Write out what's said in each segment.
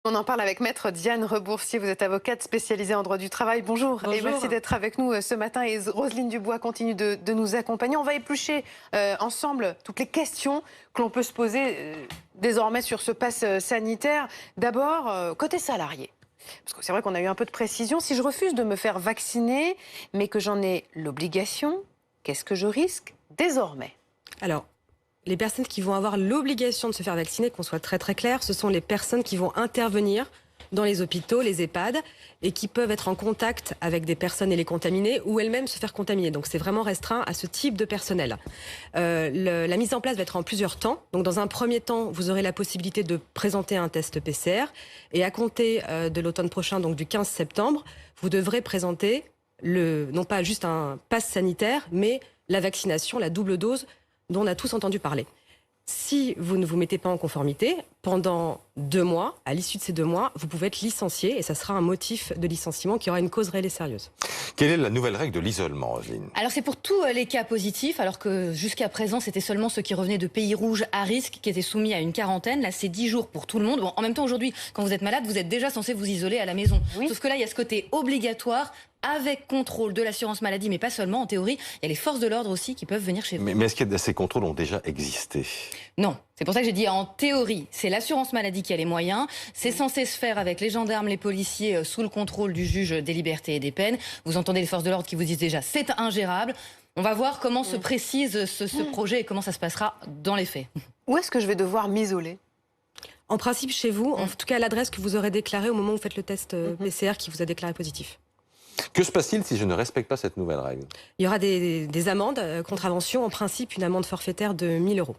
On en parle avec Maître Diane Reboursier, vous êtes avocate spécialisée en droit du travail. Bonjour, Bonjour. et merci d'être avec nous ce matin. Et Roselyne Dubois continue de nous accompagner. On va éplucher ensemble toutes les questions que l'on peut se poser désormais sur ce pass sanitaire. D'abord, côté salarié. Parce que c'est vrai qu'on a eu un peu de précision. Si je refuse de me faire vacciner, mais que j'en ai l'obligation, qu'est-ce que je risque désormais? Alors, les personnes qui vont avoir l'obligation de se faire vacciner, qu'on soit très très clair, ce sont les personnes qui vont intervenir dans les hôpitaux, les EHPAD, et qui peuvent être en contact avec des personnes et les contaminer, ou elles-mêmes se faire contaminer. Donc c'est vraiment restreint à ce type de personnel. La mise en place va être en plusieurs temps. Donc dans un premier temps, vous aurez la possibilité de présenter un test PCR, et à compter de l'automne prochain, donc du 15 septembre, vous devrez présenter non pas juste un pass sanitaire, mais la vaccination, la double dose, dont on a tous entendu parler. Si vous ne vous mettez pas en conformité, pendant 2 mois, à l'issue de ces 2 mois, vous pouvez être licencié et ça sera un motif de licenciement qui aura une cause réelle et sérieuse. Quelle est la nouvelle règle de l'isolement, Roselyne? Alors c'est pour tous les cas positifs, alors que jusqu'à présent c'était seulement ceux qui revenaient de pays rouges à risque qui étaient soumis à une quarantaine. Là c'est 10 jours pour tout le monde. Bon, en même temps aujourd'hui, quand vous êtes malade, vous êtes déjà censé vous isoler à la maison. Oui. Sauf que là il y a ce côté obligatoire, avec contrôle de l'assurance maladie, mais pas seulement, en théorie, il y a les forces de l'ordre aussi qui peuvent venir chez vous. Mais est-ce que ces contrôles ont déjà existé? Non, c'est pour ça que j'ai dit en théorie, c'est l'assurance maladie qui a les moyens, c'est censé se faire avec les gendarmes, les policiers, sous le contrôle du juge des libertés et des peines. Vous entendez les forces de l'ordre qui vous disent déjà c'est ingérable. On va voir comment se précise ce projet et comment ça se passera dans les faits. Où est-ce que je vais devoir m'isoler? En principe chez vous, en tout cas à l'adresse que vous aurez déclarée au moment où vous faites le test PCR qui vous a déclaré positif. Que se passe-t-il si je ne respecte pas cette nouvelle règle? Il y aura des amendes, contraventions, en principe une amende forfaitaire de 1 000 euros.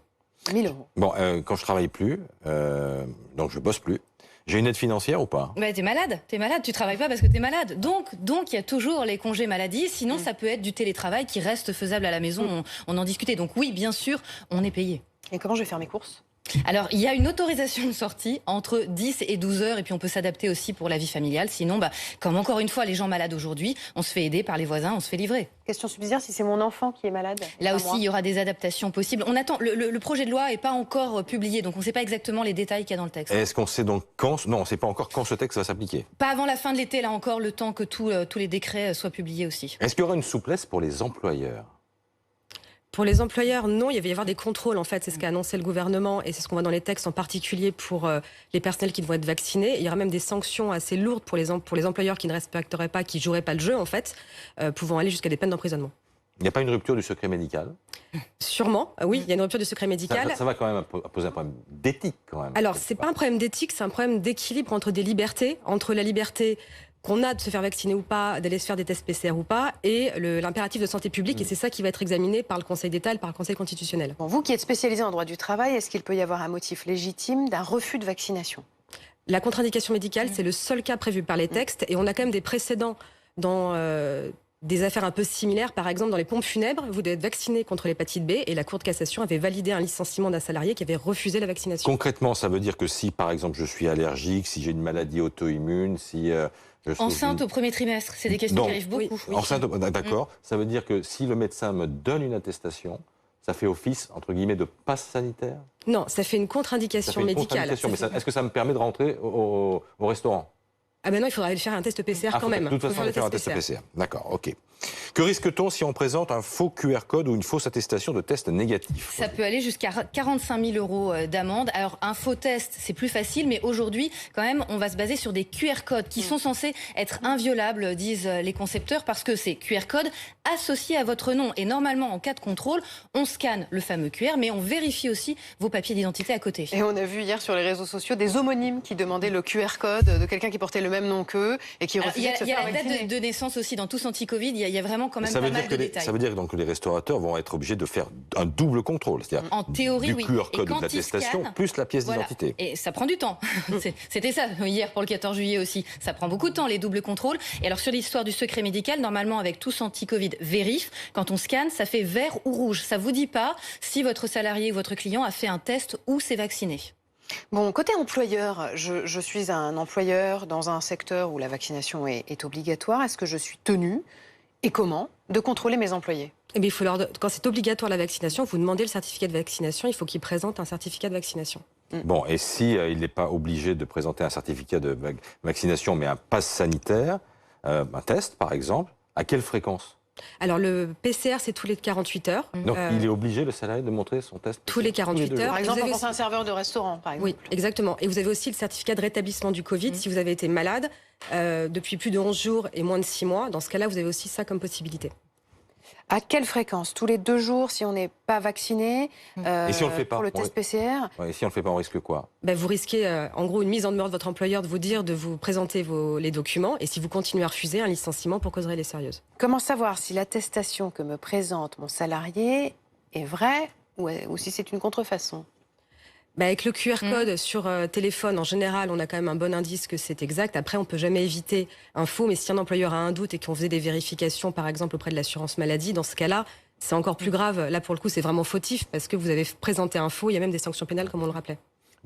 1 000 euros. Bon, quand je travaille plus, donc je bosse plus, j'ai une aide financière ou pas? Bah, t'es malade, tu travailles pas parce que t'es malade. Donc il y a toujours les congés maladie, sinon ça peut être du télétravail qui reste faisable à la maison, on en discutait. Donc oui, bien sûr, on est payé. Et comment je vais faire mes courses? Alors, il y a une autorisation de sortie entre 10 et 12 heures et puis on peut s'adapter aussi pour la vie familiale. Sinon, comme encore une fois, les gens malades aujourd'hui, on se fait aider par les voisins, on se fait livrer. Question subsidiaire, si c'est mon enfant qui est malade? Là aussi, il y aura des adaptations possibles. On attend, le projet de loi n'est pas encore publié, donc on ne sait pas exactement les détails qu'il y a dans le texte. Est-ce qu'on sait donc quand? Non, on ne sait pas encore quand ce texte va s'appliquer. Pas avant la fin de l'été, là encore, le temps que tous les décrets soient publiés aussi. Est-ce qu'il y aura une souplesse pour les employeurs? Pour les employeurs, non, il va y avoir des contrôles, en fait, c'est ce qu'a annoncé le gouvernement et c'est ce qu'on voit dans les textes, en particulier pour les personnels qui vont être vaccinés. Il y aura même des sanctions assez lourdes pour les employeurs qui ne respecteraient pas, qui ne joueraient pas le jeu, en fait, pouvant aller jusqu'à des peines d'emprisonnement. Il n'y a pas une rupture du secret médical? Sûrement, oui, il y a une rupture du secret médical. Ça va quand même poser un problème d'éthique, quand même. Alors, c'est pas un problème d'éthique, c'est un problème d'équilibre entre des libertés, entre la liberté qu'on a de se faire vacciner ou pas, d'aller se faire des tests PCR ou pas, et l'impératif de santé publique, et c'est ça qui va être examiné par le Conseil d'État et par le Conseil constitutionnel. Bon, vous qui êtes spécialisé en droit du travail, est-ce qu'il peut y avoir un motif légitime d'un refus de vaccination? La contre-indication médicale, c'est le seul cas prévu par les textes, et on a quand même des précédents dans des affaires un peu similaires. Par exemple, dans les pompes funèbres, vous devez être vacciné contre l'hépatite B, et la Cour de cassation avait validé un licenciement d'un salarié qui avait refusé la vaccination. Concrètement, ça veut dire que si, par exemple, je suis allergique, si j'ai une maladie auto-immune, si... Enceinte au premier trimestre, c'est des questions qui arrivent beaucoup. Oui. Enceinte, d'accord. Ça veut dire que si le médecin me donne une attestation, ça fait office, entre guillemets, de passe sanitaire? Non, ça fait une contre-indication médicale. Est-ce que ça me permet de rentrer au restaurant? Ah ben non, il faudra aller faire un test PCR quand même. De toute façon, il faut faire un test PCR. D'accord, ok. Que risque-t-on si on présente un faux QR code ou une fausse attestation de test négatif? Ça peut aller jusqu'à 45 000 euros d'amende. Alors, un faux test, c'est plus facile, mais aujourd'hui, quand même, on va se baser sur des QR codes qui sont censés être inviolables, disent les concepteurs, parce que c'est QR code associé à votre nom. Et normalement, en cas de contrôle, on scanne le fameux QR, mais on vérifie aussi vos papiers d'identité à côté. Et on a vu hier sur les réseaux sociaux des homonymes qui demandaient le QR code de quelqu'un qui portait le même nom qu'eux et qui refusait de se faire vacciner. Il y a la date de naissance aussi dans Tous Anti-Covid. Il y a vraiment quand même pas mal de détails. Ça veut dire donc que les restaurateurs vont être obligés de faire un double contrôle, c'est-à-dire en théorie, du QR code ou de l'attestation plus la pièce d'identité. Et ça prend du temps. C'était ça hier pour le 14 juillet aussi. Ça prend beaucoup de temps, les doubles contrôles. Et alors sur l'histoire du secret médical, normalement avec Tous Anti-Covid vérifie, quand on scanne, ça fait vert ou rouge. Ça vous dit pas si votre salarié ou votre client a fait un test ou s'est vacciné. Bon, côté employeur, je suis un employeur dans un secteur où la vaccination est obligatoire. Est-ce que je suis tenu, et comment, de contrôler mes employés? Eh bien, quand c'est obligatoire la vaccination, vous demandez le certificat de vaccination, il faut qu'ils présentent un certificat de vaccination. Bon, et si il n'est pas obligé de présenter un certificat de vaccination, mais un pass sanitaire, un test par exemple, à quelle fréquence? Alors le PCR, c'est tous les 48 heures. Donc il est obligé, le salarié, de montrer son test Tous les 48 2 jours. heures. Par exemple, Vous avez quand c'est un serveur de restaurant, par exemple. Oui, exactement. Et vous avez aussi le certificat de rétablissement du Covid si vous avez été malade depuis plus de 11 jours et moins de 6 mois. Dans ce cas-là, vous avez aussi ça comme possibilité. À quelle fréquence? Tous les 2 jours si on n'est pas vacciné? Et si on le fait pas? Pour le test PCR? Ouais, et si on ne le fait pas, on risque quoi? Vous risquez en gros une mise en demeure de votre employeur de vous dire de vous présenter les documents. Et si vous continuez à refuser, un licenciement pour cause réelle et sérieuse. Comment savoir si l'attestation que me présente mon salarié est vraie ou si c'est une contrefaçon? Avec le QR code sur téléphone, en général, on a quand même un bon indice que c'est exact. Après, on peut jamais éviter un faux, mais si un employeur a un doute et qu'on faisait des vérifications, par exemple, auprès de l'assurance maladie, dans ce cas-là, c'est encore plus grave. Là, pour le coup, c'est vraiment fautif parce que vous avez présenté un faux. Il y a même des sanctions pénales, comme on le rappelait.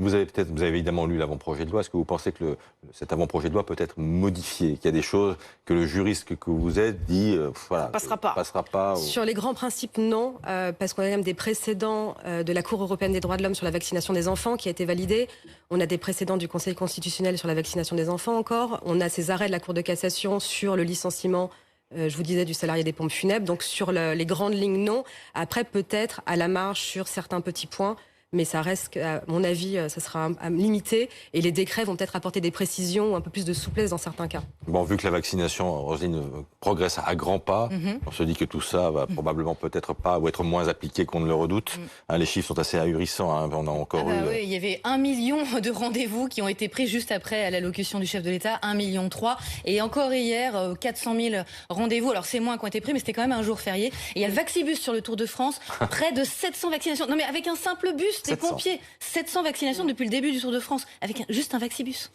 Vous avez évidemment lu l'avant-projet de loi. Est-ce que vous pensez que cet avant-projet de loi peut être modifié? Qu'il y a des choses que le juriste que vous êtes dit, voilà, Ça passera pas. Sur les grands principes, non, parce qu'on a même des précédents de la Cour européenne des droits de l'homme sur la vaccination des enfants qui a été validée. On a des précédents du Conseil constitutionnel sur la vaccination des enfants encore. On a ces arrêts de la Cour de cassation sur le licenciement, je vous disais, du salarié des pompes funèbres. Donc sur les grandes lignes, non. Après, peut-être à la marge sur certains petits points. Mais ça reste, à mon avis, ça sera limité. Et les décrets vont peut-être apporter des précisions ou un peu plus de souplesse dans certains cas. Bon, vu que la vaccination, Roselyne, progresse à grands pas, on se dit que tout ça va probablement peut-être pas ou être moins appliqué qu'on ne le redoute. Les chiffres sont assez ahurissants. On a encore eu... Oui, il y avait 1 million de rendez-vous qui ont été pris juste après l'allocution du chef de l'État, 1,3 million. Et encore hier, 400 000 rendez-vous. Alors c'est moins qui ont été pris, mais c'était quand même un jour férié. Et il y a le Vaxibus sur le Tour de France, près de 700 vaccinations. Non mais avec un simple bus des 700. pompiers, 700 vaccinations depuis le début du Tour de France, avec juste un Vaxibus.